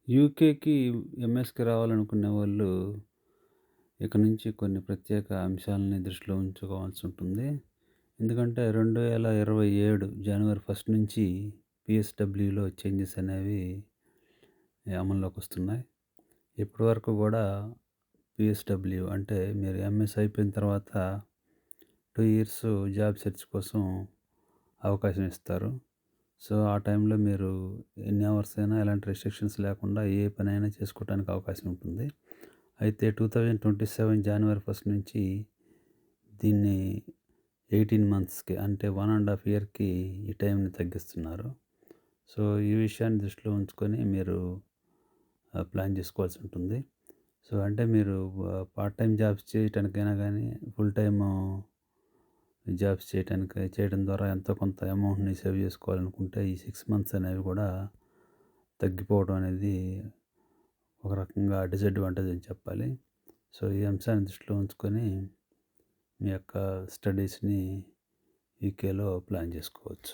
యూకేకి, ఎంఎస్‌కి రావాలనుకునే వాళ్ళు ఇక నుంచి కొన్ని ప్రత్యేక అంశాలని దృష్టిలో ఉంచుకోవాల్సుంటుంది. ఎందుకంటే 2027 జనవరి 1 నుంచి పీఎస్‌డబ్ల్యూలో చేంజెస్ అనేవి అమల్లోకొస్తున్నాయి. ఇప్పటి వరకు గూడా పీఎస్‌డబ్ల్యూ అంటే మీరు ఎంఎస్ అయిపోయిన తర్వాత 2 ఇయర్స్ జాబ్ సెర్చ్ కోసం అవకాశం ఇస్తారు. సో, ఆ టైంలో మీరు ఎన్ని అవర్స్ అయినా ఎలాంటి రెస్ట్రిక్షన్స్ లేకుండా ఏ పనైనా చేసుకోవటానికి అవకాశం ఉంటుంది. అయితే 2027 జనవరి 1 నుంచి దీన్ని 18 మంత్స్‌కి అంటే 1 ½ ఇయర్‌కి ఈ టైంని తగ్గిస్తున్నారు. సో, ఈ విషయాన్ని దృష్టిలో ఉంచుకొని మీరు ప్లాన్ చేసుకోవాల్సి ఉంటుంది. సో, అంటే మీరు పార్ట్ టైమ్ జాబ్స్ చేయటానికైనా గానీ, ఫుల్ టైము జాబ్స్ చేయడం ద్వారా ఎంతో కొంత అమౌంట్‌ని సేవ్ చేసుకోవాలనుకుంటే ఈ 6 మంత్స్ అనేవి కూడా తగ్గిపోవడం అనేది ఒక రకంగా డిసడ్వాంటేజ్ అని చెప్పాలి. సో, ఈ అంశాన్ని దృష్టిలో ఉంచుకొని మీ యొక్క స్టడీస్‌ని యూకేలో ప్లాన్ చేసుకోవచ్చు.